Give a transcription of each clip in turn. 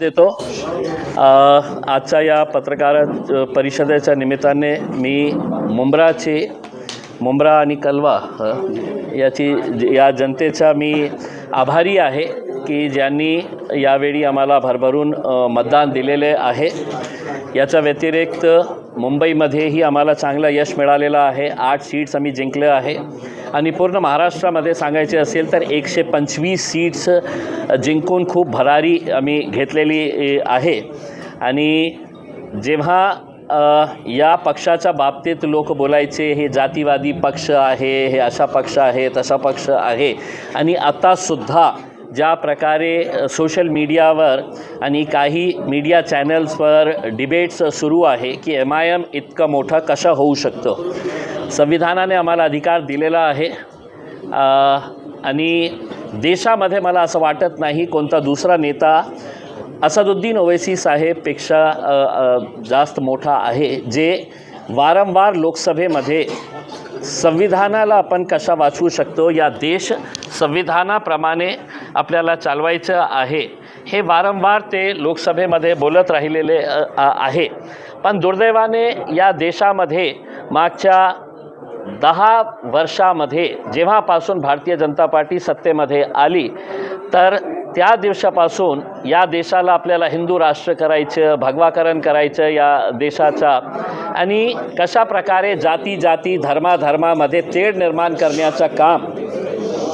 देतो। आजच्या या पत्रकार परिषदेच्या निमित्ताने मी मुंब्रा आणि कलवा या जनतेचा मी आभारी आहे की ज्यांनी यावेळी आम्हाला भरभरून मतदान दिलेले आहे। याच्या व्यतिरिक्त मुंबईमध्येही आम्हाला चांगलं यश मिळालेलं आहे। 8 सीट्स आम्ही जिंकले आहे आणि पूर्ण महाराष्ट्रामध्ये सांगायचे असेल तर 125 सीट्स जिंकून खूप भरारी आम्ही घेतलेली आहे। आणि जेव्हा या पक्षाच्या बाबतीत लोक बोलायचे हे जातीवादी पक्ष आहे, हे असा पक्ष आहे, तसा पक्ष आहे, आणि आतासुद्धा ज्या प्रकारे सोशल मीडियावर आणि काही मीडिया चॅनल्सवर डिबेट्स सुरू आहे की MIM इतकं मोठं कसं होऊ शकतं। संविधानाने आम्हाला अधिकार दिलेला आहे आणि देशामध्ये मला असं वाटत नाही कोणता दुसरा नेता असदुद्दीन ओवैसी साहेबपेक्षा जास्त मोठा आहे, जे वारंवार लोकसभेमध्ये संविधानाला आपण कसा वाचवू शकतो, या देश संविधानाप्रमाणे आपल्याला चालवायचं आहे, हे वारंवार ते लोकसभेमध्ये बोलत राहिलेले आहे। पण दुर्दैवाने या देशामध्ये मागच्या 10 वर्षामध्ये जेव्हापासून भारतीय जनता पार्टी सत्तेमध्ये आली तर त्या दिवसापासून या देशाला आपल्याला हिंदू राष्ट्र करायचं, भगवाकरण करायचं या देशाचा, आणि कशा प्रकारे जाती धर्मामध्ये तेढ निर्माण करण्याचं काम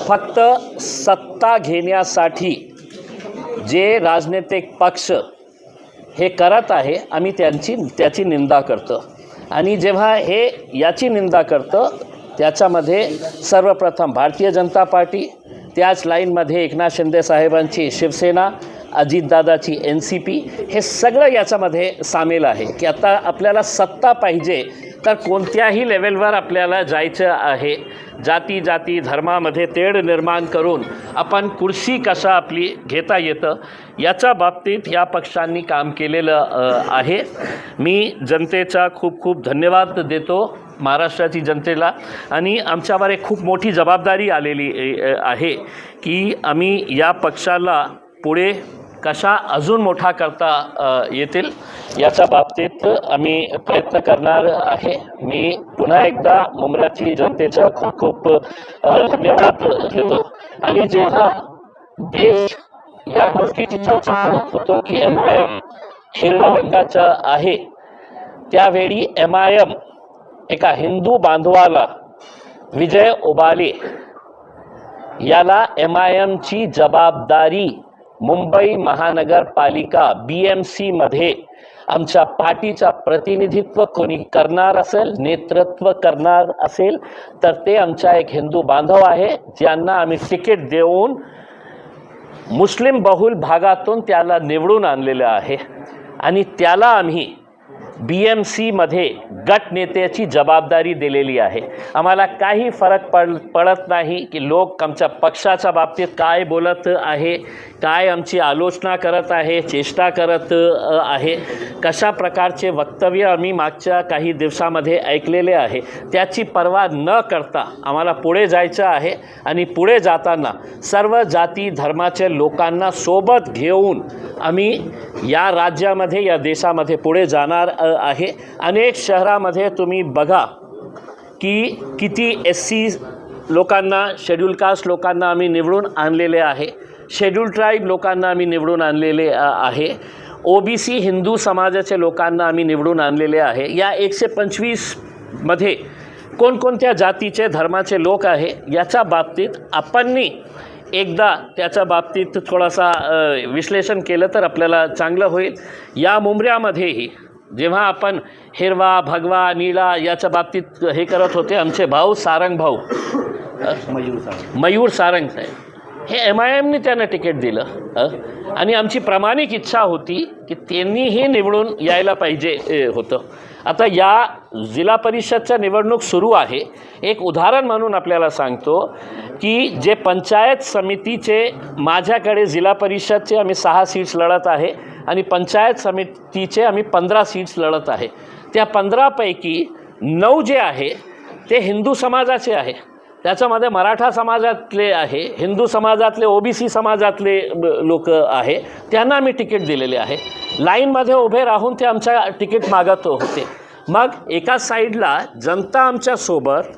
फक्त सत्ता घेण्यासाठी जे राजनैतिक पक्ष हे करत आहे, आम्ही त्याची निंदा करतो। आणि जेव्हा हे याची निंदा करतो त्याच्यामध्ये सर्वप्रथम भारतीय जनता पार्टी, त्याच लाईनमध्ये एकनाथ शिंदे साहेबांची शिवसेना, अजितदादाची NCP, हे सगळं याच्यामध्ये सामील आहे की आता आपल्याला सत्ता पाहिजे तर कोणत्याही लेवलवर आपल्याला जायचं आहे। जाती धर्मामध्ये तेढ निर्माण करून आपण कुर्सी कशा आपली घेता येतं याच्या बाबतीत या पक्षांनी काम केलेलं आहे। मी जनतेचा खूप धन्यवाद देतो, महाराष्ट्राची जनतेला, आणि आमच्यावर एक खूप मोठी जबाबदारी आलेली आहे की आम्ही या पक्षाला पुढे कशा अजून मोठा करता येतील याच्या बाबतीत आम्ही प्रयत्न करणार आहे। मी पुन्हा एकदा मुंब्राची जनतेचा खूप धन्यवाद देतो। आणि जेव्हा देश या गोष्टीची चर्चा होतो की MIM हिरव्या रंगाचा आहे, त्यावेळी MIM एका हिंदू बांधवाला, विजय ओबाले याला MIMची जबाबदारी मुंबई महानगरपालिका BMC मध्ये आमच्या पार्टीचा प्रतिनिधित्व कोणी करणार असेल, नेतृत्व करणार असेल तर ते आमचा एक हिंदू बांधव आहे, ज्यांना आम्ही तिकीट देऊन मुस्लिम बहुल भागातून त्याला निवडून आणलेलं आहे आणि त्याला आम्ही BMC मध्ये गट नेत्याची जबाबदारी दिलेली आहे। आम्हाला काही फरक पडत नाही की लोक आमच्या पक्षाच्या बाबतीत काय बोलत आहे, काय आमची आलोचना करत आहे, चेष्टा करत आहे, कशा प्रकारचे वक्तव्य आम्ही मागच्या काही दिवसामध्ये ऐकलेले आहे, त्याची पर्वा न करता आम्हाला पुढे जायचं आहे। आणि पुढे जाताना सर्व जाती धर्माचे लोकांना सोबत घेऊन आम्ही या राज्यामध्ये, या देशामध्ये पुढे जाणार आहे। अनेक शहरामध्ये तुम्ही बघा की किती SC लोकांना, शेड्यूल कास्ट लोकांना आम्ही निवडून आणलेले आहे, शेड्यूल ट्राईब लोकांना आम्ही निवडून आणलेले आहे, OBC हिंदू समाजाचे लोकांना आम्ही निवडून आणलेले आहे। या 125 मध्ये कोणकोणत्या जातीचे धर्माचे लोक आहे याच्या बाबतीत आपण एकदा त्याच्या बाबतीत थोडासा विश्लेषण केलं तर आपल्याला चांगलं होईल। या मुंब्र्यामध्येही जेव्हा आपण हिरवा, भगवा, निळा याच्या बाबतीत हे करत होते, आमचे भाऊ सारंग भाऊ, मयूर सारंग साहेब, हे MIMने त्यांना तिकीट दिलं आणि आमची प्रामाणिक इच्छा होती की त्यांनीही निवडून यायला पाहिजे होतं। आता या जिल्हा परिषदच्या निवडणूक सुरू आहे, एक उदाहरण म्हणून आपल्याला सांगतो की जे पंचायत समितीचे, माझ्याकडे जिल्हा परिषदचे आम्ही 6 सीट्स लढत आहे आणि पंचायत समितीचे आम्ही 15 सीट्स लढत आहे। त्या 15 पैकी 9 जे आहे ते हिंदू समाजाचे आहे, त्याच्यामध्ये मराठा समाजातले आहे, हिंदू समाजातले, OBC समाजातले लोक आहे, त्यांना आम्ही तिकीट दिलेले आहे. लाईनमध्ये उभे राहून ते आमच्या तिकीट मागत होते. मग एका साईडला जनता आमच्यासोबत,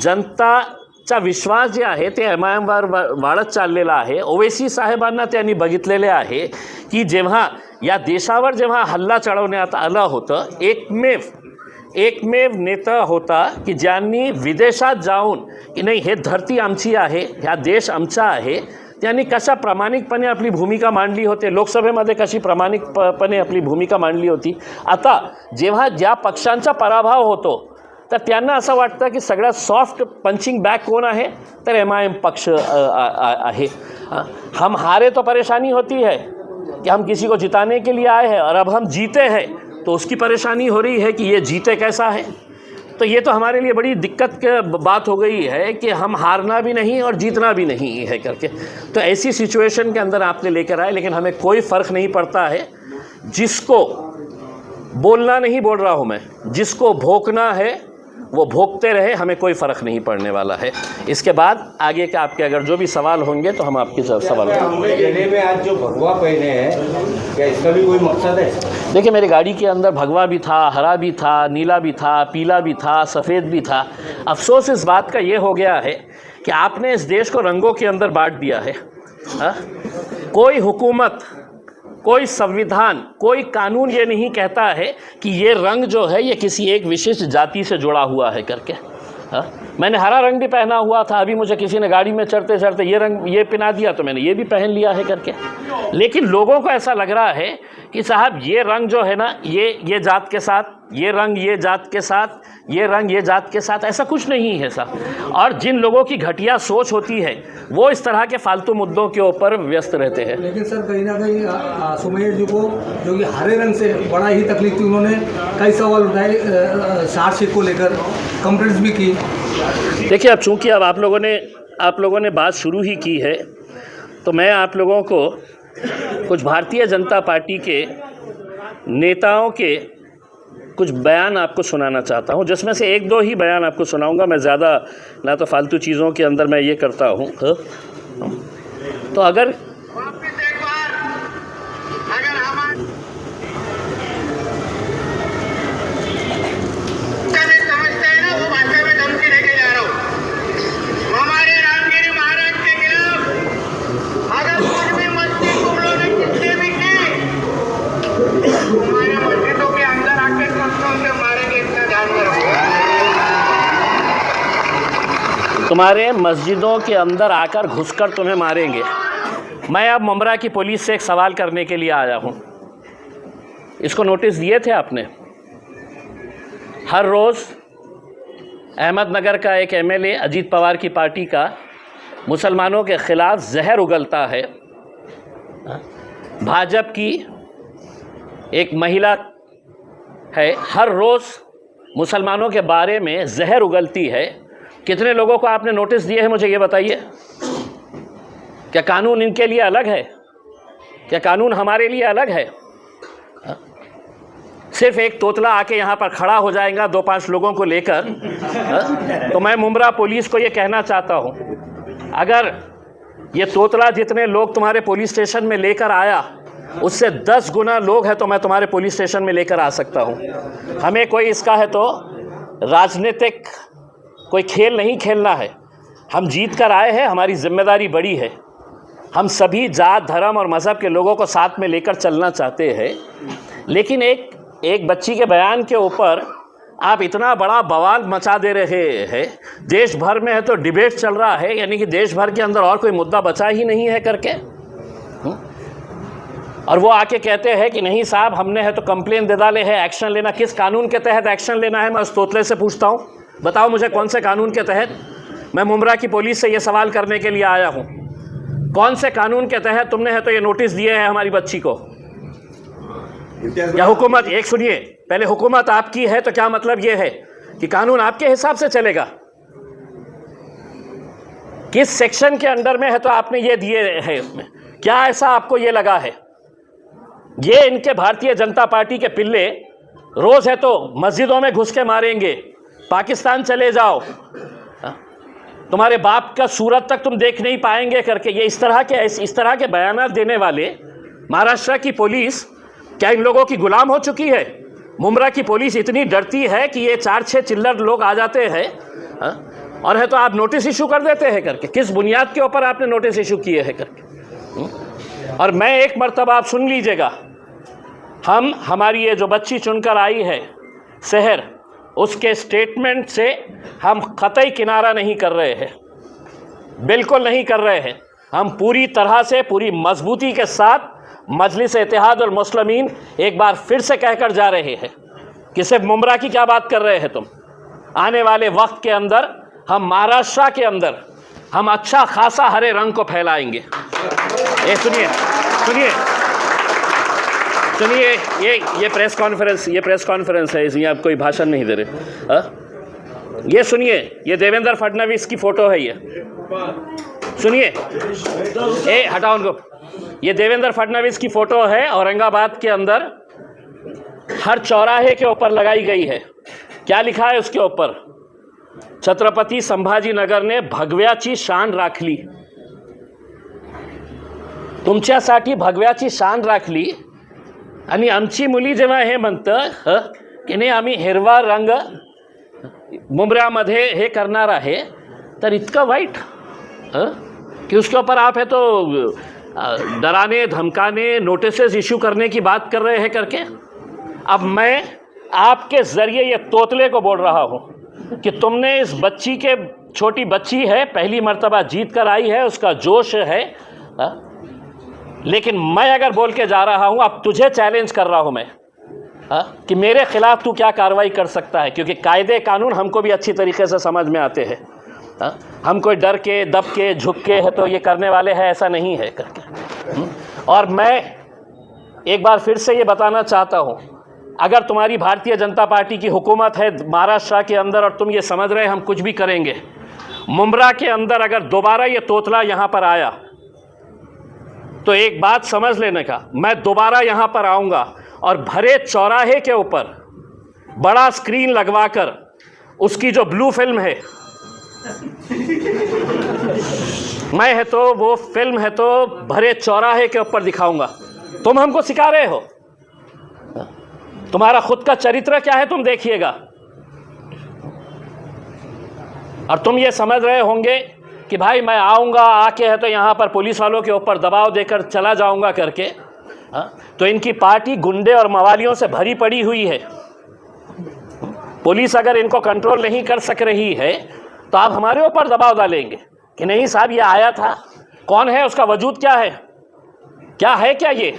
जनताचा विश्वास जे आहे ते MIMवर वाढत चाललेला आहे. ओवैसी साहेबांना त्यांनी बघितलेले आहे की जेव्हा या देशावर जेव्हा हल्ला चढवण्यात आलं होतं, एकमेव नेता होता की ज्यांनी विदेशात जाऊन की नाही हे धरती आमची आहे, हा देश आमचा आहे, त्यांनी कशा प्रामाणिकपणे आपली भूमिका मांडली होती, लोकसभेमध्ये कशी प्रामाणिकपणे आपली भूमिका मांडली होती. आता जेव्हा ज्या पक्षांचा पराभव होतो तर त्यांना असं वाटतं की सगळ्यात सॉफ्ट पंचिंग बॅग कोण आहे, तर MIM पक्ष आहे. हम हारे तो परेशानी होती है कि हम किसी को जिताने के लिए आए हैं, और अब हम जीते हैं तो उसकी परेशानी हो रही है कि ये जीते कैसा है. तो ये तो हमारे लिए बड़ी दिक्कत की बात हो गई है कि हम हारना भी नहीं और जीतना भी नहीं है करके. तो ऐसी सिचुएशन के अंदर आपने लेकर आए, लेकिन हमें कोई फ़र्क नहीं पड़ता है. जिसको बोलना नहीं बोल रहा हूँ मैं, जिसको भोंकना है वो भोंकते रहे, हमें कोई फ़र्क नहीं पड़ने वाला है. इसके बाद आगे के आपके अगर जो भी सवाल होंगे तो हम आपके सवाल गले में आज जो भगवा पहने हैं, क्या इसका भी कोई मकसद है? देखिए, मेरी गाड़ी के अंदर भगवा भी था, हरा भी था, नीला भी था, पीला भी था, सफ़ेद भी था. अफसोस इस बात का ये हो गया है कि आपने इस देश को रंगों के अंदर बांट दिया है. कोई हुकूमत, कोई संविधान, कोई कानून ये नहीं कहता है कि ये रंग जो है ये किसी एक विशिष्ट जाति से जुड़ा हुआ है करके. मैंने हरा रंग भी पहना हुआ था, अभी मुझे किसी ने गाड़ी में चढ़ते चढ़ते ये रंग ये पहना दिया तो मैंने ये भी पहन लिया है करके. लेकिन लोगों को ऐसा लग रहा है कि साहब ये रंग जो है ना, ये जात के साथ, ये रंग ये जात के साथ, ये रंग ये जात के साथ, ऐसा कुछ नहीं है साहब. और जिन लोगों की घटिया सोच होती है वो इस तरह के फालतू मुद्दों के ऊपर व्यस्त रहते हैं. लेकिन सर कहीं ना कहीं सुमेर जी को जो कि हरे रंग से बड़ा ही तकलीफ थी, उन्होंने कई सवाल उठाए चार्जशीट को लेकर, कंप्लेंट्स भी की. देखिए, अब चूँकि अब आप लोगों ने बात शुरू ही की है तो मैं आप लोगों को कुछ भारतीय जनता पार्टी के नेताओं के कुछ बयान आपको सुनाना चाहता हूं, जिसमें से एक दो ही बयान आपको सुनाऊंगा. मैं ज़्यादा ना तो फालतू चीज़ों के अंदर मैं ये करता हूं. तो अगर तुम्हारे मस्जिदों के अंदर आकर घुसकर तुम्हें मारेंगे. मैं अब मुमरा की पुलिस से एक सवाल करने के लिए आया हूँ. इसको नोटिस दिए थे आपने? हर रोज़ अहमदनगर का एक MLA अजीत पवार की पार्टी का मुसलमानों के ख़िलाफ़ जहर उगलता है. भाजपा की एक महिला है, हर रोज़ मुसलमानों के बारे में जहर उगलती है. कितने लोगों को आपने नोटिस दिए हैं, मुझे ये बताइए. क्या कानून इनके लिए अलग है? क्या कानून हमारे लिए अलग है? सिर्फ एक तोतला आके यहाँ पर खड़ा हो जाएगा 2-5 लोगों को लेकर. तो मैं मुमरा पुलिस को ये कहना चाहता हूँ, अगर ये तोतला जितने लोग तुम्हारे पुलिस स्टेशन में लेकर आया उससे 10 गुना लोग हैं तो मैं तुम्हारे पुलिस स्टेशन में लेकर आ सकता हूँ. हमें कोई इसका है तो राजनीतिक कोई खेल नहीं खेलना है. हम जीत कर आए हैं, हमारी जिम्मेदारी बड़ी है. हम सभी जात, धर्म और मज़हब के लोगों को साथ में लेकर चलना चाहते हैं. लेकिन एक बच्ची के बयान के ऊपर आप इतना बड़ा बवाल मचा दे रहे हैं. देश भर में है तो डिबेट चल रहा है, यानी कि देश भर के अंदर और कोई मुद्दा बचा ही नहीं है करके. और वो आके कहते हैं कि नहीं साहब हमने है तो कंप्लेन दे डाले है, एक्शन लेना. किस कानून के तहत एक्शन लेना है? मैं उस तोतले से पूछता हूँ, बताओ मुझे कौन से कानून के तहत. मैं मुमरा की पुलिस से ये सवाल करने के लिए आया हूँ, कौन से कानून के तहत तुमने है तो ये नोटिस दिए हैं हमारी बच्ची को? या हुकूमत, एक सुनिए पहले, हुकूमत आपकी है तो क्या मतलब ये है कि कानून आपके हिसाब से चलेगा? किस सेक्शन के अंडर में है तो आपने ये दिए हैं? क्या ऐसा आपको ये लगा है? ये इनके भारतीय जनता पार्टी के पिल्ले रोज़ है तो मस्जिदों में घुस के मारेंगे, पाकिस्तान चले जाओ. तुम्हारे बाप का सूरत तक तुम देख नहीं पाएंगे करके, ये इस तरह के बयानात देने वाले महाराष्ट्र की पुलिस क्या इन लोगों की गुलाम हो चुकी है? मुंब्रा की पुलिस इतनी डरती है कि ये 4-6 चिल्लर लोग आ जाते हैं, और है तो आप नोटिस इशू कर देते हैं करके। किस बुनियाद के ऊपर आपने नोटिस इशू किए हैं करके? और मैं एक मर्तबा आप सुन लीजिएगा, हमारी ये जो बच्ची चुनकर आई है शहर, उसके स्टेटमेंट से हम कतई किनारा नहीं कर रहे हैं, बिल्कुल नहीं कर रहे हैं। हम पूरी तरह से पूरी मजबूती के साथ मजलिस इत्तेहाद और मुस्लिमीन एक बार फिर से कहकर जा रहे हैं कि सिर्फ मुंब्रा की क्या बात कर रहे हैं तुम। आने वाले वक्त के अंदर हम महाराष्ट्र के अंदर हम अच्छा खासा हरे रंग को फैलाएंगे। ये सुनिए सुनिए सुनिए, ये प्रेस कॉन्फ्रेंस है, इसमें आप कोई भाषण नहीं दे रहे। ये सुनिए, ये देवेंद्र फडणवीस की फ़ोटो है, ये सुनिए, ए हटाओ उनको। ये देवेंद्र फडणवीस की फ़ोटो है, औरंगाबाद के अंदर हर चौराहे के ऊपर लगाई गई है। क्या लिखा है उसके ऊपर? छत्रपती संभाजीनगर ने भगव्याची शान राखली। तुमच्यासाठी भगव्याची शान राखली आणि आमची मुली जेव्हा हे म्हणतं की नाही आम्ही हिरवा रंग मुंब्र्यामध्ये हे करणार आहे, तर इतकं वाईट कि उसके ऊपर आप है तो डराने धमकाने नोटिसेस इशू करने की बात कर रहे हैं करके। अब मैं आपके ज़रिए ये तोतले को बोल रहा हूँ कि तुमने इस बच्ची के, छोटी बच्ची है, पहली मर्तबा जीत कर आई है, उसका जोश है, लेकिन मैं अगर बोल के जा रहा हूँ, अब तुझे चैलेंज कर रहा हूँ मैं कि मेरे खिलाफ तू क्या कार्रवाई कर सकता है, क्योंकि कायदे कानून हमको भी अच्छी तरीके से समझ में आते हैं। हम कोई डर के दब के झुक के है तो ये करने वाले हैं, ऐसा नहीं है करके। और मैं एक बार फिर से ये बताना चाहता हूँ, अगर तुम्हारी भारतीय जनता पार्टी की हुकूमत है महाराष्ट्र के अंदर और तुम ये समझ रहे हम कुछ भी करेंगे, मुंब्रा के अंदर अगर दोबारा ये तोतला यहाँ पर आया तो एक बात समझ लेने का, मैं दोबारा यहाँ पर आऊँगा और भरे चौराहे के ऊपर बड़ा स्क्रीन लगवाकर उसकी जो ब्लू फिल्म है, मैं है तो वो फिल्म है तो भरे चौराहे के ऊपर दिखाऊंगा। तुम हमको सिखा रहे हो, तुम्हारा खुद का चरित्र क्या है तुम देखिएगा। और तुम ये समझ रहे होंगे कि भाई मैं आऊँगा, आके है तो यहाँ पर पुलिस वालों के ऊपर दबाव देकर चला जाऊँगा करके। तो इनकी पार्टी गुंडे और मवालियों से भरी पड़ी हुई है। पुलिस अगर इनको कंट्रोल नहीं कर सक रही है तो आप हमारे ऊपर दबाव डालेंगे कि नहीं साहब ये आया था, कौन है, उसका वजूद क्या है, क्या ये?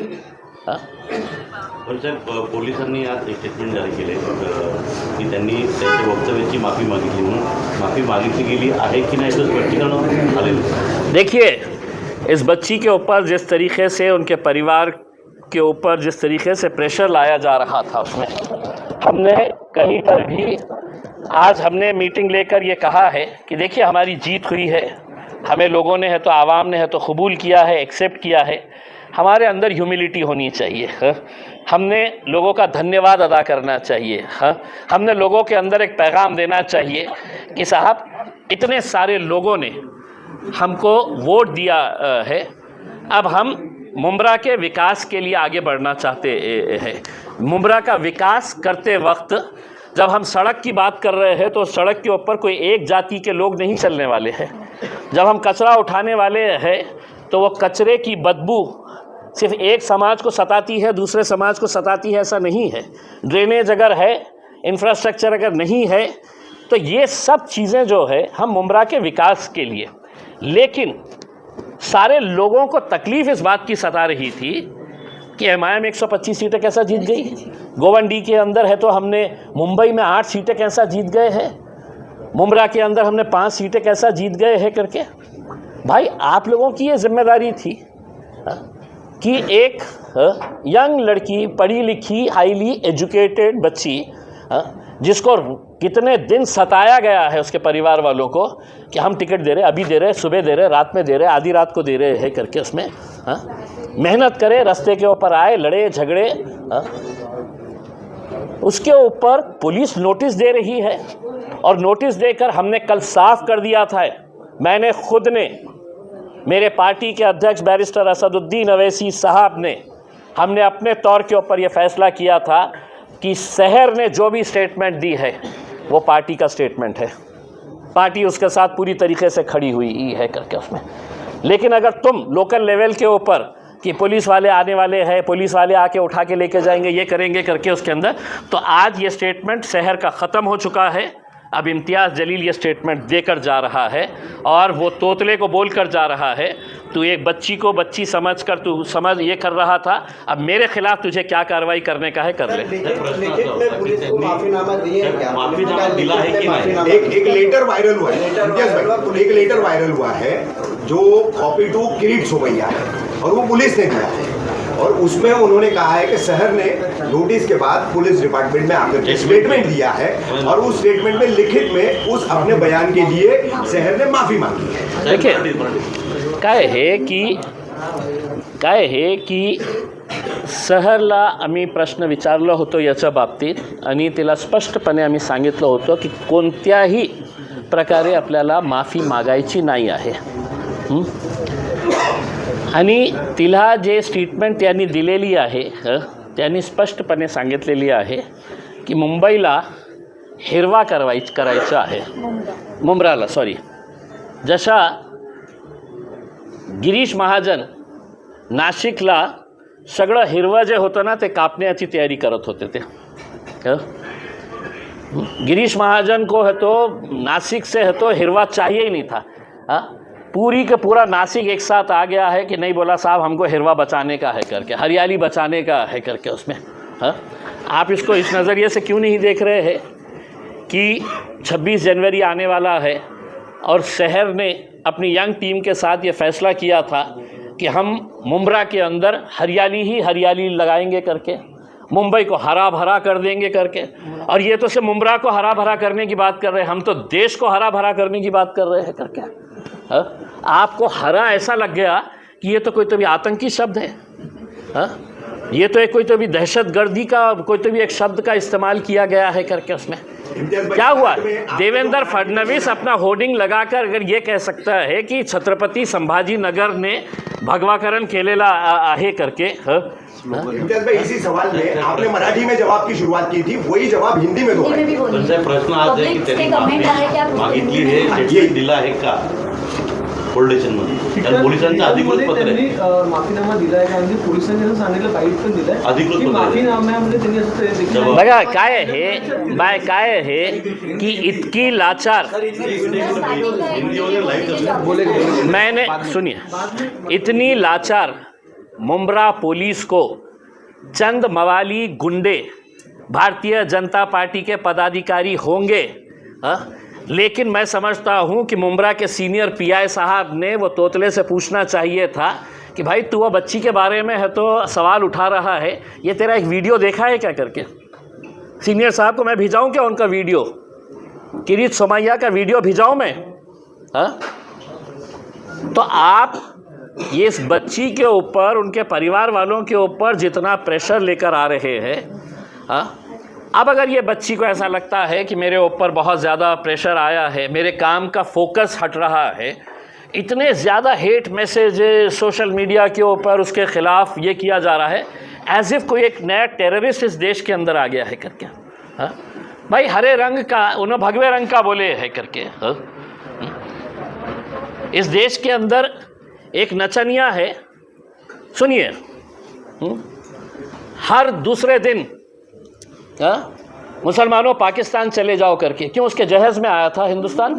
पण साहेब, पोलिसांनी आज एक स्टेटमेंट जारी केले की त्यांनी त्यांच्या वक्तव्याची माफी मागितली, म्हणून माफी मागितली गेली आहे की नाही, तर स्पष्टीकरण आलेलं। देखिए, इस बच्ची के ऊपर जिस तरीके से उनके परिवार के ऊपर जिस तरीके से प्रेशर लाया जा रहा था, उसमें हमने कहीं पर भी आज हमने मीटिंग लेकर ये कहा है कि देखिए हमारी जीत हुई है, हमें लोगों ने है तो आवाम ने है तो कबूल किया है, एक्सेप्ट किया है। हमारे अंदर ह्यूमिलिटी होनी चाहिए, हमने लोगों का धन्यवाद अदा करना चाहिए, हमने लोगों के अंदर एक पैगाम देना चाहिए कि साहब इतने सारे लोगों ने हमको वोट दिया है, अब हम मुंब्रा के विकास के लिए आगे बढ़ना चाहते हैं। मुंब्रा का विकास करते वक्त जब हम सड़क की बात कर रहे हैं तो सड़क के ऊपर कोई एक जाति के लोग नहीं चलने वाले हैं। जब हम कचरा उठाने वाले हैं तो वो कचरे की बदबू सिर्फ एक समाज को सताती है, दूसरे समाज को सताती है, ऐसा नहीं है। ड्रेनेज अगर है, इंफ्रास्ट्रक्चर अगर नहीं है, तो ये सब चीज़ें जो है हम मुंब्रा के विकास के लिए। लेकिन सारे लोगों को तकलीफ़ इस बात की सता रही थी कि एमआईएम 125 सीटें कैसा जीत गई, गोवंडी के अंदर है तो हमने मुंबई में 8 सीटें कैसा जीत गए हैं, मुंब्रा के अंदर हमने 5 सीटें कैसा जीत गए हैं करके। भाई आप लोगों की ये जिम्मेदारी थी कि एक यंग लड़की, पढ़ी लिखी, हाईली एजुकेटेड बच्ची, जिसको कितने दिन सताया गया है उसके परिवार वालों को कि हम टिकट दे रहे, अभी दे रहे, सुबह दे रहे, रात में दे रहे, आधी रात को दे रहे हैं करके, उसमें मेहनत करे, रास्ते के ऊपर आए, लड़े झगड़े, उसके ऊपर पुलिस नोटिस दे रही है। और नोटिस देकर हमने कल साफ कर दिया था मैंने खुद ने, मेरे पार्टी के अध्यक्ष बैरिस्टर असदुद्दीन अवैसी साहब ने, हमने अपने तौर के ऊपर यह फैसला किया था कि शहर ने जो भी स्टेटमेंट दी है वो पार्टी का स्टेटमेंट है, पार्टी उसके साथ पूरी तरीके से खड़ी हुई है करके उसमें। लेकिन अगर तुम लोकल लेवल के ऊपर कि पुलिस वाले आने वाले हैं, पुलिस वाले आके उठा के लेके जाएंगे, ये करेंगे करके उसके अंदर, तो आज ये स्टेटमेंट शहर का ख़त्म हो चुका है। अब इम्तियाज़ जलील ये स्टेटमेंट देकर जा रहा है और वो तोतले को बोल कर जा रहा है, तू एक बच्ची को बच्ची समझकर तू समझ ये कर रहा था, अब मेरे खिलाफ तुझे क्या कार्रवाई करने का है कर ले। माफीनामा दिला है कि नहीं? एक लेटर वायरल हुआ है, एक लेटर वायरल हुआ है जो कॉपी टू किरीट सोमैया है और वो पुलिस ने दिया है और उसमें उन्होंने कहा है कि शहर ने नोटिस के बाद पुलिस डिपार्टमेंट में आकर स्टेटमेंट दिया है और उस स्टेटमेंट में लिखित में उस अपने बयान के लिए शहर ने माफी मांगी है। देखिए काय है की शहरला आम्ही प्रश्न विचारलो होतो याच्या बाबतीत आणि तिला स्पष्टपणे आम्ही सांगितलं होतं की कोणत्याही प्रकारे आपल्याला माफी मागायची नाही आहे। आणि तिला जे स्टेटमेंट त्यांनी दिलेली आहे त्यांनी स्पष्टपणे सांगितलेली आहे की मुंबईला हिरवा करायचं आहे, मुंब्राला सॉरी, जशा गिरीश महाजन नाशिकला सगळं हिरवं जे होतं ना ते कापण्याची तयारी करत होते ते। गिरीश महाजन को है तो नासिक से है तो हिरवा चाहिए ही नहीं था। पूरी के पूरा नासिक एक साथ आ गया है कि नहीं, बोला साहब हमको हिरवा बचाने का है करके, हरियाली बचाने का है करके उसमें। आप इसको इस नज़रिए से क्यों नहीं देख रहे हैं कि 26 जनवरी आने वाला है और शहर ने अपनी यंग टीम के साथ ये फैसला किया था कि हम मुंब्रा के अंदर हरियाली ही हरियाली लगाएंगे करके, मुंबई को हरा भरा कर देंगे करके। और ये तो सिर्फ मुंब्रा को हरा भरा करने की बात कर रहे हैं, हम तो देश को हरा भरा करने की बात कर रहे हैं करके। आपको हरा ऐसा लग गया कि ये तो कोई तो भी आतंकी शब्द है, ये तो एक कोई तो भी दहशतगर्दी का कोई तो भी एक शब्द का इस्तेमाल किया गया है करके उसमें। क्या हुआ, देवेंद्र फडणवीस अपना होर्डिंग लगाकर अगर ये कह सकता है कि छत्रपति संभाजी नगर ने भगवाकरण केलेला आहे करके। इम्तियाज भाई, इसी सवाल में आपने मराठी में जवाब की शुरुआत की थी, वही जवाब हिंदी में दो। प्रश्न आज आहे की त्यांनी मागितली आहे, स्टेटमेंट दिला आहे का फोल्डेशनमध्ये? तर पोलिसांचं अधिकृत पत्र आहे, माफीनामा दिला आहे आणि पोलिसांनी असं सांगितलं, बाईट पण दिलाय अधिकृत पत्र आहे। माफीनाम्यामध्ये त्यांनी असं बघा काय आहे की इतकी लाचार, मैंने सुनिए, इतनी लाचार मुंब्रा पुलिस को चंद मवाली गुंडे भारतीय जनता पार्टी के पदाधिकारी होंगे। लेकिन मैं समझता हूं कि मुंब्रा के सीनियर पीआई साहब ने वो तोतले से पूछना चाहिए था कि भाई तू वो बच्ची के बारे में है तो सवाल उठा रहा है, ये तेरा एक वीडियो देखा है क्या करके। सीनियर साहब को मैं भिजाऊं क्या उनका वीडियो, किरीट सोमैया का वीडियो भिजाऊं मैं? तो आप ये इस बच्ची के ऊपर, उनके परिवार वालों के ऊपर जितना प्रेशर लेकर आ रहे हैं, अब अगर ये बच्ची को ऐसा लगता है कि मेरे ऊपर बहुत ज़्यादा प्रेशर आया है, मेरे काम का फोकस हट रहा है, इतने ज़्यादा हेट मैसेज सोशल मीडिया के ऊपर उसके ख़िलाफ़ ये किया जा रहा है एज इफ़ कोई एक नया टेररिस्ट इस देश के अंदर आ गया है करके। भाई हरे रंग का, उन्होंने भगवे रंग का बोले है करके। इस देश के अंदर एक नचनिया है, सुनिए, हर दूसरे दिन मुसलमानों पाकिस्तान चले जाओ करके, क्यों उसके जहेज में आया था हिंदुस्तान?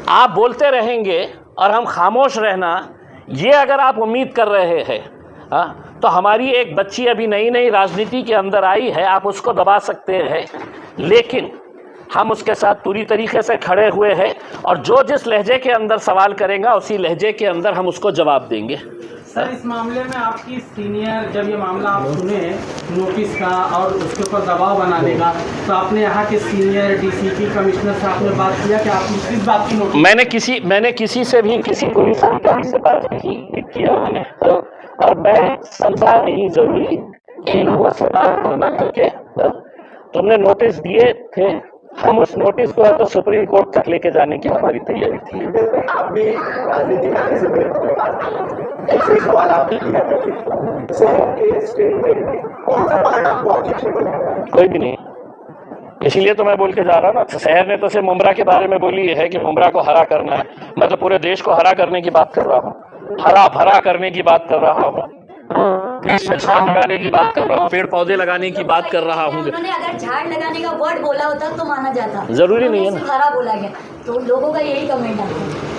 आप बोलते रहेंगे और हम खामोश रहना, ये अगर आप उम्मीद कर रहे हैं तो हमारी एक बच्ची अभी नई नई राजनीति के अंदर आई है, आप उसको दबा सकते हैं, लेकिन हम उसके साथ पूरी तरीके से खड़े हुए हैं और जो जिस लहजे के अंदर सवाल करेगा उसी लहजे के अंदर हम उसको जवाब देंगे। सर, इस मामले में आपकी सीनियर, जब ये मामला आप सुने नोटिस का और उसके ऊपर दबाव बनाने का, तो आपने यहाँ के सीनियर डीसीपी कमिश्नर से आपने बात किया कि आपने किस बात की नोटिस? मैंने किसी से भी किसी पुलिस अधिकारी से बात नहीं किया मैंने, और मैं समझा नहीं जरूरी कि लोगों से बात होना करके तुमने नोटिस दिए थे हम उस नोटिस को तो सुप्रीम कोर्ट तक लेके जाने की हमारी तैयारी थी। आप भी राजनीति आने से पहले एक सवाल आपने किया था, शहर के स्टेट में कौन सा पार्ट आपको ऑब्जेक्शन बना? कोई भी नहीं, इसीलिए तो मैं बोल के जा रहा हूँ ना। शहर ने तो सिर्फ मुमरा के बारे में बोली है कि मुमरा को हरा करना है, मैं तो पूरे देश को हरा करने की बात कर रहा हूँ, हरा भरा करने की बात कर रहा हूँ, देश में झाड़ लगाने की बात कर रहा हूँ, पेड़ पौधे लगाने की बात कर रहा हूँ। उन्होंने अगर झाड़ लगाने का वर्ड बोला होता तो माना जाता, जरूरी नहीं है ना। हरा बोला गया तो लोगों का यही कमेंट है।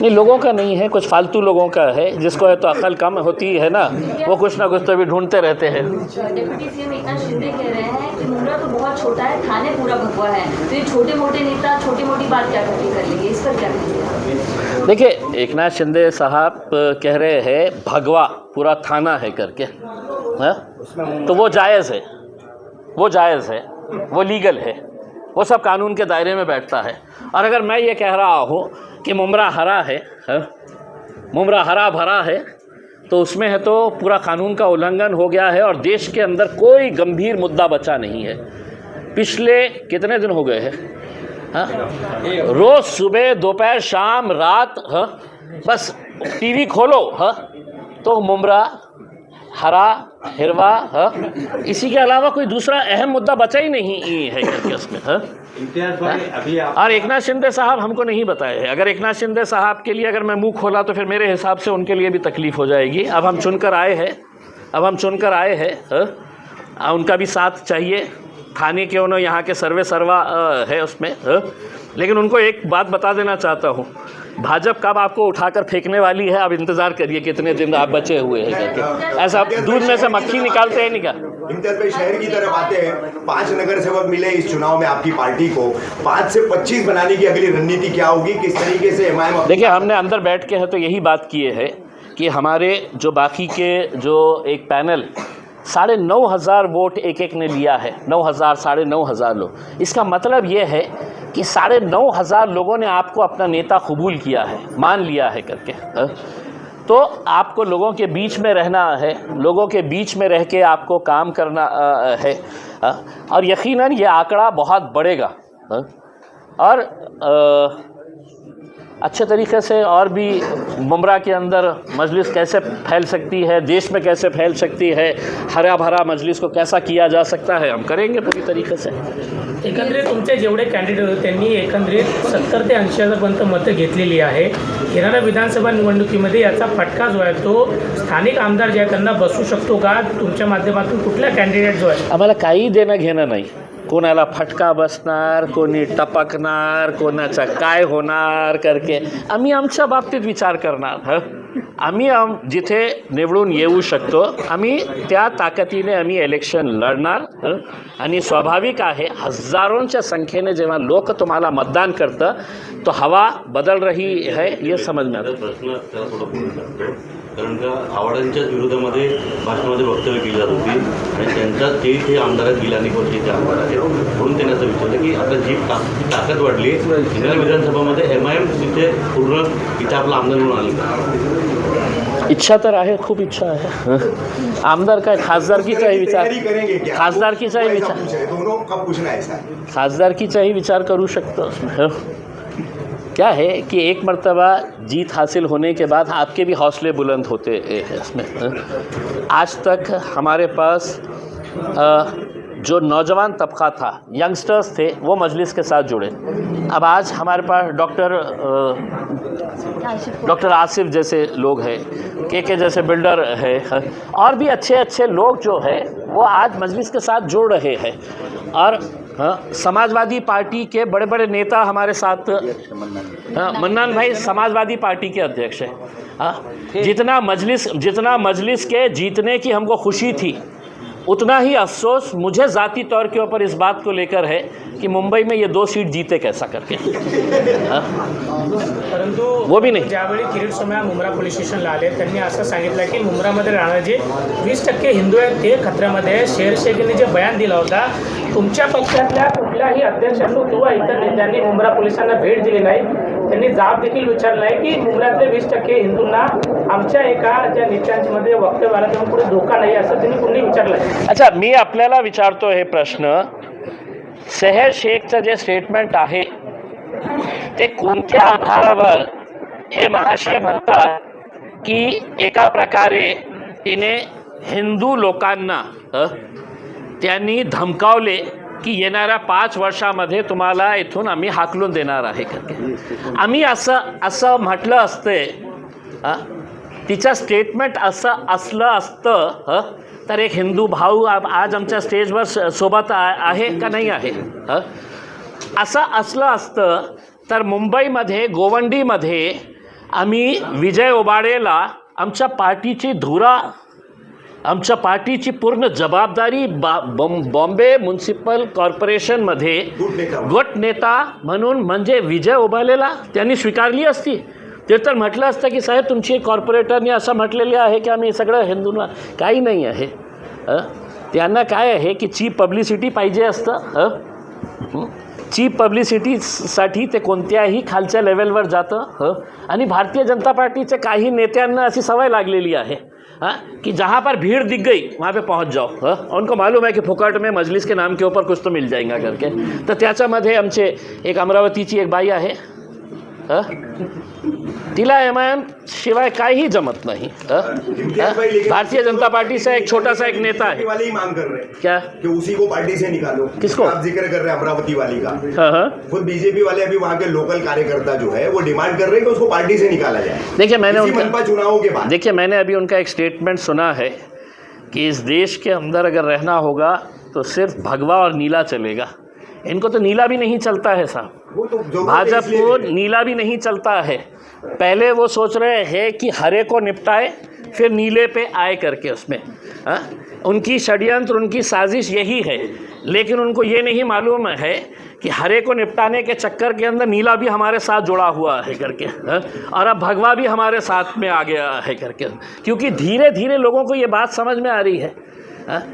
नहीं, लोगों का नहीं है, कुछ फालतू लोगों का है, जिसको है तो अकल कम होती है ना, वो कुछ ना कुछ तो भी ढूंढते रहते हैं। डिप्टी सीएम एकनाथ शिंदे कह रहे हैं कि मुमरा तो बहुत छोटा है, थाने पूरा भगवा है, तो ये छोटे मोटे नेता छोटी मोटी बात क्या कर लेंगे, इस पर क्या कहेंगे? देखिए, एकनाथ शिंदे साहब कह रहे हैं भगवा पूरा थाना है करके, है? तो वो जायज़ है, वो जायज़ है, वो लीगल है, वो सब कानून के दायरे में बैठता है। और अगर मैं ये कह रहा हूँ कि मुमरा हरा है, मुमरा हरा भरा है, तो उसमें है तो पूरा कानून का उल्लंघन हो गया है और देश के अंदर कोई गंभीर मुद्दा बचा नहीं है। पिछले कितने दिन हो गए हैं, रोज़ सुबह दोपहर शाम रात, बस टीवी खोलो तो मुमरा हरा हिरवा, इसी के अलावा कोई दूसरा अहम मुद्दा बचा ही नहीं है करके उसमें। इम्तियाज भाई, अभी आप और एकनाथ शिंदे साहब हमको नहीं बताए हैं। अगर एकनाथ शिंदे साहब के लिए अगर मैं मुंह खोला तो फिर मेरे हिसाब से उनके लिए भी तकलीफ हो जाएगी। अब हम चुनकर आए हैं, उनका भी साथ चाहिए, थाने के उन्होंने यहाँ के सर्वे सर्वा है उसमें, लेकिन उनको एक बात बता देना चाहता हूँ, भाजपा कब आपको उठाकर फेंकने वाली है, आप इंतजार करिए कितने दिन आप बचे हुए हैं करके। ऐसा दूध में से मक्खी निकालते हैं निकाल। इम्तियाज भाई, शहर की तरफ आते हैं, 5 नगर सेवक मिले इस चुनाव में आपकी पार्टी को, 5 से 25 बनाने की अगली रणनीति क्या होगी, किस तरीके से एमआईएम? देखिए, हमने अंदर बैठ के है तो यही बात किए है कि हमारे जो बाकी के जो एक पैनल 9,500 वोट एक ने लिया है, 9,000 9,500 लोग, इसका मतलब ये है कि 9,500 लोगों ने आपको अपना नेता कबूल किया है, मान लिया है करके। तो आपको लोगों के बीच में रहना है, लोगों के बीच में रह के आपको काम करना है, और यकीनन ये आंकड़ा बहुत बढ़ेगा और अच्छे तरीके से और भी मुमरा के अंदर मजलिस कैसे फैल सकती है, देश में कैसे फैल सकती है, हरा भरा मजलिस को कैसा किया जा सकता है, हम करेंगे पूरी तरीके से। एकंदरीत तुमचे जेवढे कॅन्डिडेट होते त्यांनी एकंदरीत 70 ते 80,000पर्यंत मतं घेतलेली आहे। येणाऱ्या विधानसभा निवडणुकीमध्ये याचा फटका जो आहे तो स्थानिक आमदार जे आहेत त्यांना बसू शकतो का? तुमच्या माध्यमातून कुठला कॅन्डिडेट जो आहे? आम्हाला काही देणं घेणं नाही, कोणाला फटका बसणार, कोणी टपकणार, कोणाचा काय होणार करके आम्ही आमच्या बाबतीत विचार करणार। आम्ही जिथे निवडून येऊ शकतो आम्ही त्या ताकदीने आम्ही इलेक्शन लढणार आणि स्वाभाविक आहे हजारोंच्या संख्येने जेव्हा लोक तुम्हाला मतदान करतं तो हवा बदल रही है ये समझ में आता है। प्रश्न त्याला थोडं पुढे टाकतो, कारण का आव्हाडांच्याच विरोधामध्ये भाषणामध्ये वक्तव्य केली जात होती आणि त्यांचा ते आमदार आहेत गेल्या अनेक वर्षाचे आमदार आहेत, म्हणून त्यांनी असं विचारलं की आता जी ताकद वाढली येणाऱ्या विधानसभामध्ये एमआयएम तिथे पूर्ण इथे आपला आमदार म्हणून आले का? इच्छा तर आहे, खूप इच्छा आहे। आमदार काय खासदारकीचाही विचार, खासदारकीचाही विचार, दोनों का पूछना है सर, खासदारकीचाही विचार करू शकतो उसमें। क्या है कि एक मर्तबा जीत हासिल होने के बाद आपके भी हौसले बुलंद होते हैं इसमें। आज तक हमारे पास जो नौजवान तबका था, यंगस्टर्स थे, वो मजलिस के साथ जुड़े। अब आज हमारे पास डॉक्टर आसिफ जैसे लोग हैं, के जैसे बिल्डर है, और भी अच्छे अच्छे लोग जो है वो आज मजलिस के साथ जुड़ रहे हैं। और समाजवादी पार्टी के बड़े बड़े नेता हमारे साथ, मन्नान भाई समाजवादी पार्टी के अध्यक्ष हैं। जितना मजलिस के जीतने की हमको खुशी थी उतना ही अफसोस मुझे ज़ाती तौर के ऊपर इस बात को लेकर है कि मुंबई में ये 2 सीट जीते कैसा करके। परंतु वो भी नाही। ज्यावेळी किरीट सोमय्या मुंब्रा पोलीस स्टेशनला आले त्यांनी असं सांगितलं की मुंब्रामध्ये राहणारे जे 20% हिंदू आहेत ते खतऱ्यामध्ये आहे। शेरशेखीने जे बयान दिला होता, तुमच्या पक्षातल्या कुठल्याही अध्यक्षांनी किंवा इतर नेत्यांनी मुंब्रा पोलिसांना भेट दिली नाही, त्यांनी जाब देखील विचारला आहे की मुंब्र्यातले 20% हिंदूंना आमच्या एका ज्या नेत्यांमध्ये वक्तव्य आलं त्यामुळे पुढे धोका नाही असं त्यांनी पुन्हा विचारलं आहे। अच्छा, मी आपल्याला विचारतो हे प्रश्न सेहर शेखचं जे स्टेटमेंट आहे ते कोणत्या आधारावर हे महाशय म्हणतात की एका प्रकारे तिने हिंदू लोकांना त्यांनी धमकावले की येणाऱ्या 5 वर्षामध्ये तुम्हाला इथून आम्ही हाकलून देणार आहे करके. आम्ही असं म्हटलं असते, तिचं स्टेटमेंट असं असलं असतं तर एक हिंदू भाऊ आज आमच्या स्टेजवर सोबत आहे का नाही आहे. असं असलं असतं तर मुंबईमध्ये गोवंडीमध्ये आम्ही विजय ओबाडेला आमच्या पार्टीची धुरा, आमच्या पार्टीची पूर्ण जबाबदारी बॉम्बे म्युनिसिपल कॉर्पोरेशनमध्ये गट नेता म्हणून म्हणजे विजय ओबाडेला त्यांनी स्वीकारली असती. ते तर म्हटलं असतं की साहेब तुमची कॉर्पोरेटरनी असं म्हटलेले आहे की आम्ही सगळं हिंदूंना. काही नाही आहे. त्यांना काय आहे की चीप पब्लिसिटी पाहिजे असतं. चीप पब्लिसिटीसाठी ते कोणत्याही खालच्या लेवलवर जातं. आणि भारतीय जनता पार्टीचे काही नेत्यांना अशी सवय लागलेली आहे कि जहाँ पर भीड़ दिख गई वहाँ पे पहुँच जाओ. उनको मालूम है कि फुकट में मजलिस के नाम के ऊपर कुछ तो मिल जाएगा करके. तर त्याच्यामध्ये आमचे एक अमरावतीची एक बाई आहे, तिला MIM शिवाय काही जमत नहीं. भारतीय जनता पार्टी से एक छोटा सा एक नेता है वाले ही मांग कर रहे हैं क्या कि उसी को पार्टी से निकालो. किसको? आप जिक्र कर रहे हैं अमरावती वाली का. खुद बीजेपी वाले अभी वहाँ के लोकल कार्यकर्ता जो है वो डिमांड कर रहे हैं कि उसको पार्टी से निकाला जाए. देखिए मैंने मनपा चुनावों के बाद मैंने अभी उनका एक स्टेटमेंट सुना है कि इस देश के अंदर अगर रहना होगा तो सिर्फ भगवा और नीला चलेगा. इनको तो नीला भी नहीं चलता है साहब. भाजपा को नीला भी नहीं चलता है. पहले वो सोच रहे हैं कि हरे को निपटाए फिर नीले पे आए करके उसमें. उनकी षड्यंत्र, उनकी साजिश यही है. लेकिन उनको ये नहीं मालूम है कि हरे को निपटाने के चक्कर के अंदर नीला भी हमारे साथ जुड़ा हुआ है करके. और अब भगवा भी हमारे साथ में आ गया है करके. क्योंकि धीरे धीरे लोगों को ये बात समझ में आ रही है.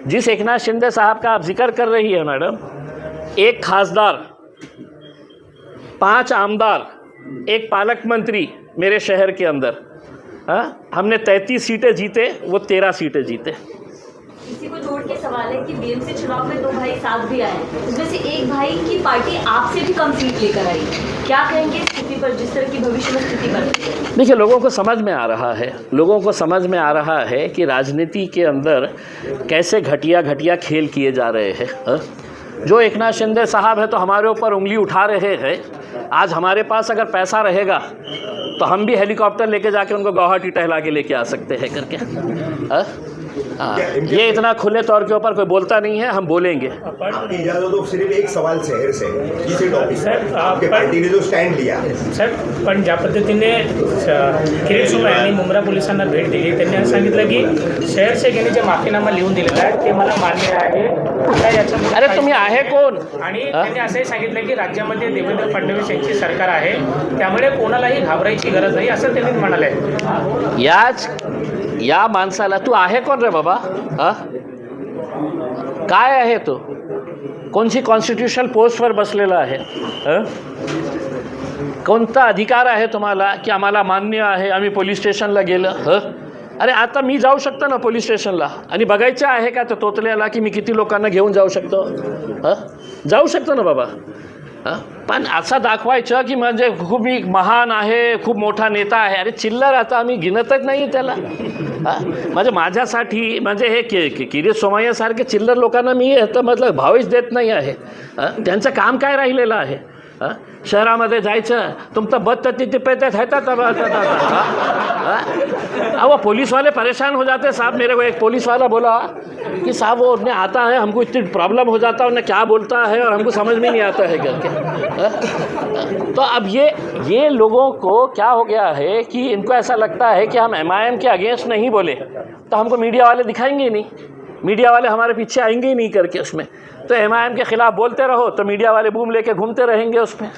जिस एकनाथ शिंदे साहब का आप जिक्र कर रही है मैडम, एक खासदार, 5 आमदार, एक पालक मंत्री मेरे शहर के अंदर. हमने 33 सीटें जीते, वो 13 सीटें जीते. इसी को जोड़ के सवाल है कि BMC चुनाव में 2 भाई साथ भी आए, उसमें से एक भाई की पार्टी आपसे भी कम सीट लेकर आई. क्या कहेंगे इस स्थिति पर, जिस तरह की भविष्य में स्थिति पर? देखिए लोगों को समझ में आ रहा है, लोगों को समझ में आ रहा है कि राजनीति के अंदर कैसे घटिया खेल किए जा रहे हैं. जो एकनाथ शिंदे साहब है तो हमारे ऊपर उंगली उठा रहे हैं. आज हमारे पास अगर पैसा रहेगा तो हम भी हेलीकॉप्टर लेके जाके उनको गुवाहाटी टहला के लेके आ सकते हैं करके. ये इतना खुले तौर के ऊपर कोई बोलता नहीं है, हम बोलेंगे. आपकी इजाजत तो सिर्फ एक सवाल शहर से किसी टॉपिक पर आपके पार्टी ने जो स्टँड लिया सर, पण ज्या पद्धतीने किरीट सोमय्या यांनी मुंब्रा पोलिसांना भेट दिली, त्यांनी असं सांगितलं की शहर शेख यांनी जे माफीनामा लिहून दिलेला आहे ते मला मान्य आहे. अरे तुम्ही आहे कोण? आणि त्यांनी असंही सांगितलं की राज्यामध्ये देवेंद्र फडणवीस यांची सरकार आहे, त्यामुळे कोणालाही घाबरायची गरज नाही असं त्यांनी म्हणाले. या माणसाला तू आहे कोण रे बाबा? काय आहे तो? कोणची कॉन्स्टिट्यूशनल पोस्टवर बसलेला आहे? कोणता अधिकार आहे तुम्हाला की आम्हाला मान्य आहे आम्ही पोलीस स्टेशनला गेलं? अरे आता मी जाऊ शकतो ना पोलीस स्टेशनला आणि बघायचं आहे का तो तोतल्याला की मी किती लोकांना घेऊन जाऊ शकतो? जाऊ शकतो ना बाबा. पण असं दाखवायचं की म्हणजे खूप मी महान आहे, खूप मोठा नेता आहे. अरे चिल्लर, आता आम्ही गिनतच नाही त्याला. म्हणजे माझ्यासाठी म्हणजे हे किरीट सोमय्यासारखे चिल्लर लोकांना मी मतलब भावच देत नाही आहे. त्यांचं काम काय राहिलेलं आहे? शहरामध्ये जायचं, तुमचं बद तिथे पेते वो पुलिस वाले परेशान हो जाते. साहब मेरे को एक पुलिस वाला बोला कि साहब वो उन्हें आता है, हमको इतनी प्रॉब्लम हो जाता है, उन्हें क्या बोलता है और हमको समझ में नहीं आता है करके. तो अब ये लोगों को क्या हो गया है कि इनको ऐसा लगता है कि हम MIM के अगेंस्ट नहीं बोले तो हमको मीडिया वाले दिखाएंगे ही नहीं, मीडिया वाले हमारे पीछे आएंगे ही नहीं करके. उसमें तो MIM के खिलाफ बोलते रहो तो मीडिया वाले बूम लेके घूमते रहेंगे उसमें.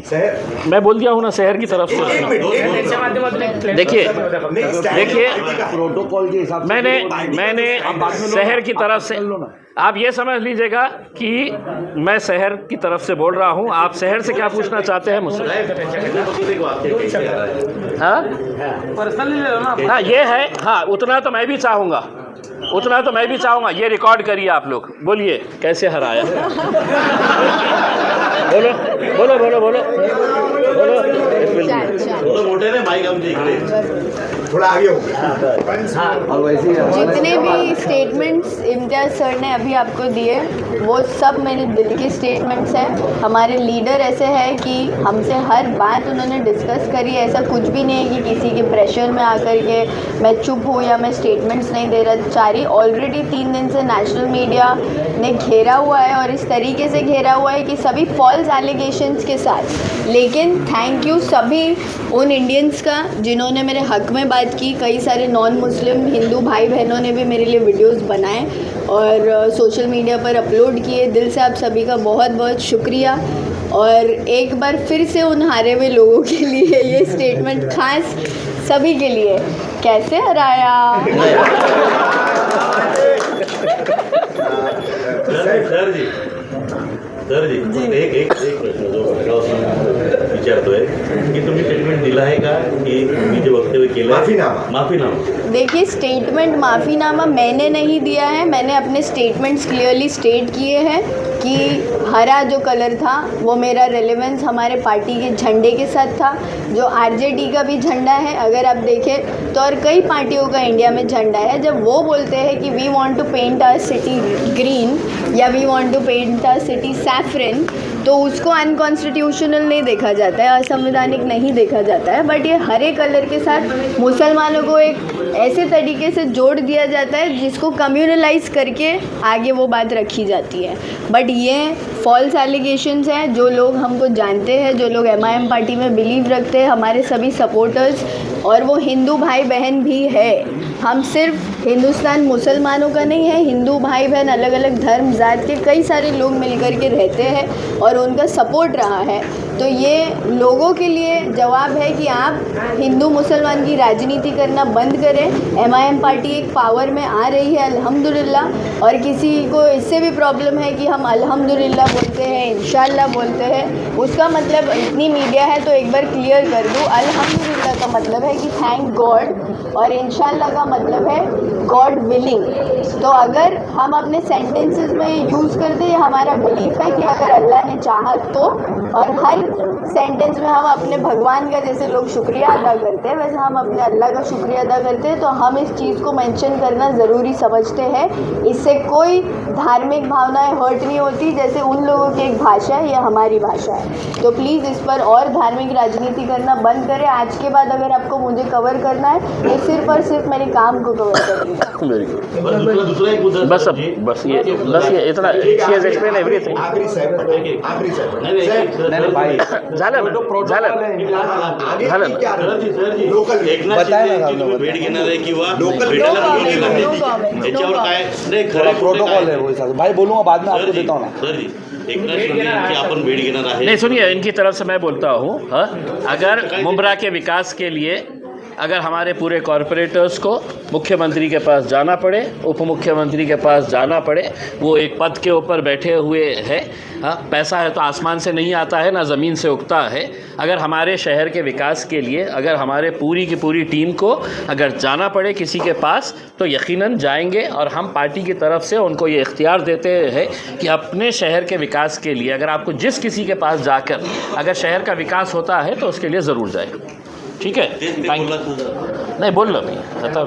शहर मैं बोल दिया हूँ ना, शहर की तरफ से. देखिए प्रोटोकॉल के हिसाब से मैंने शहर की तरफ से, आप ये समझ लीजिएगा कि मैं शहर की तरफ से बोल रहा हूँ. आप शहर से क्या पूछना चाहते हैं मुझसे? हाँ, ये है. हाँ, उतना तो मैं भी चाहूँगा. उतना तो मैं भी चाहूँगा, ये रिकॉर्ड करिए आप लोग, बोलिए कैसे हराया। बोलो बोलो बोलो बोलो बोलो। थोडं मोठे नाही माईक आमच्या इकडे, थोड़ा आगे हो। जितने भी स्टेटमेंट्स इम्तियाज़ सर ने अभी आपको दिए वो सब मेरे दिल के स्टेटमेंट्स हैं। हमारे लीडर ऐसे हैं कि हमसे हर बात उन्होंने डिस्कस करी, ऐसा कुछ भी नहीं है कि किसी के प्रेशर में आकर के मैं चुप हूँ या मैं स्टेटमेंट्स नहीं दे रहा चाह रही। ऑलरेडी 3 दिन से नेशनल मीडिया ने घेरा हुआ है और इस तरीके से घेरा हुआ है कि सभी फॉल्स एलिगेशंस के साथ। लेकिन थैंक यू सभी उन इंडियंस का जिन्होंने मेरे हक़ में बात की। कई सारे नॉन मुस्लिम हिंदू भाई बहनों ने भी मेरे लिए वीडियोस बनाए और सोशल मीडिया पर अपलोड किए। दिल से आप सभी का बहुत बहुत शुक्रिया। और एक बार फिर से उन हारे हुए लोगों के लिए ये स्टेटमेंट खास सभी के लिए, कैसे हराया। सर जी एक प्रश्न जो विचारतोय की तुम्ही स्टेटमेंट दिला आहे का, की तुम्ही जे वक्तव्य केलं माफीनामा? देखिए, स्टेटमेंट माफ़ीनामा मैंने नहीं दिया है। मैंने अपने स्टेटमेंट्स क्लियरली स्टेट किए हैं कि हरा जो कलर था वो मेरा रेलेवेंस हमारे पार्टी के झंडे के साथ था, जो आरजेडी का भी झंडा है अगर आप देखें तो, और कई पार्टियों का इंडिया में झंडा है। जब वो बोलते हैं कि we want to paint our city green या we want to paint our city saffron, तो उसको अनकॉन्स्टिट्यूशनल नहीं देखा जाता है, असंवैधानिक नहीं देखा जाता है। बट ये हरे कलर के साथ मुसलमानों को एक ऐसे तरीके से जोड़ दिया जाता है जिसको कम्युनलाइज करके आगे वो बात रखी जाती है। बट ये फॉल्स एलिगेशंस हैं। जो लोग हमको जानते हैं, जो लोग MIM पार्टी में बिलीव रखते हैं, हमारे सभी सपोर्टर्स, और वो हिंदू भाई बहन भी है। हम सिर्फ हिंदुस्तान मुसलमानों का नहीं है, हिंदू भाई बहन अलग अलग धर्म जात के कई सारे लोग मिलकर के रहते हैं और उनका सपोर्ट रहा है। तो ये लोगों के लिए जवाब है कि आप हिंदू मुसलमान की राजनीति करना बंद करें। MIM पार्टी एक पावर में आ रही है अल्हम्दुलिल्लाह, और किसी को इससे भी प्रॉब्लम है कि हम अल्हम्दुलिल्लाह बोलते हैं, इंशाल्लाह बोलते हैं, उसका मतलब इतनी मीडिया है तो एक बार क्लियर कर दूँ, अल्हम्दुलिल्लाह का मतलब है कि थैंक गॉड और इंशाल्लाह का मतलब है गॉड विलिंग। तो अगर हम अपने सेंटेंसेस में यूज़ करते हैं, हमारा बिलीफ है कि अगर अल्लाह ने चाहा तो, और हर सेंटेंस में हम अपने भगवान का जैसे लोग शुक्रिया अदा करते हैं वैसे हम अपने अल्लाह का शुक्रिया अदा करते हैं, तो हम इस चीज़ को मेंशन करना ज़रूरी समझते हैं। इससे कोई धार्मिक भावनाएं हर्ट नहीं होती, जैसे उन लोगों की एक भाषा है, ये हमारी भाषा है। तो प्लीज़ इस पर और धार्मिक राजनीति करना बंद करें। आज के बाद अगर आपको मुझे कवर करना है तो सिर्फ और सिर्फ मेरे काम को कवर करिए। Very good. दुसरा एक मुद्दा बस अब बस ये इतना शी हैज एक्सप्लेन एवरीथिंग। आखिरी साहेब झालं लोकल एकनाथ शिंदेची तुम्ही भेट घेणार आहे किंवा भेटायला बोलवून घेणार आहे, याच्यावर काय नाही खरं प्रोटोकॉल है वो भाई, बोलूँगा बाद में आपको देता हूँ ना। सर जी एकनाथ शिंदे यांची आपण भेट घेणार आहे। नहीं, सुनिए, इनकी तरफ से मैं बोलता हूँ, हाँ, अगर मुंब्रा के विकास के लिए अगर हमारे पूरे कॉरपोरेटर्स को मुख्यमंत्री के पास जाना पड़े, उप मुख्यमंत्री के पास जाना पड़े, वो एक पद के ऊपर बैठे हुए हैं, हाँ, पैसा है तो आसमान से नहीं आता है ना ज़मीन से उगता है। अगर हमारे शहर के विकास के लिए अगर हमारे पूरी की पूरी टीम को अगर जाना पड़े किसी के पास तो यकीनन जाएंगे, और हम पार्टी की तरफ से उनको ये इख्तियार देते हैं कि अपने शहर के विकास के लिए अगर आपको जिस किसी के पास जाकर अगर शहर का विकास होता है तो उसके लिए ज़रूर जाए। ठीक है, नहीं बोल लो नहीं, मतलब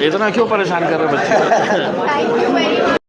इतना क्यों परेशान कर रहे बच्चे। Thank you very much.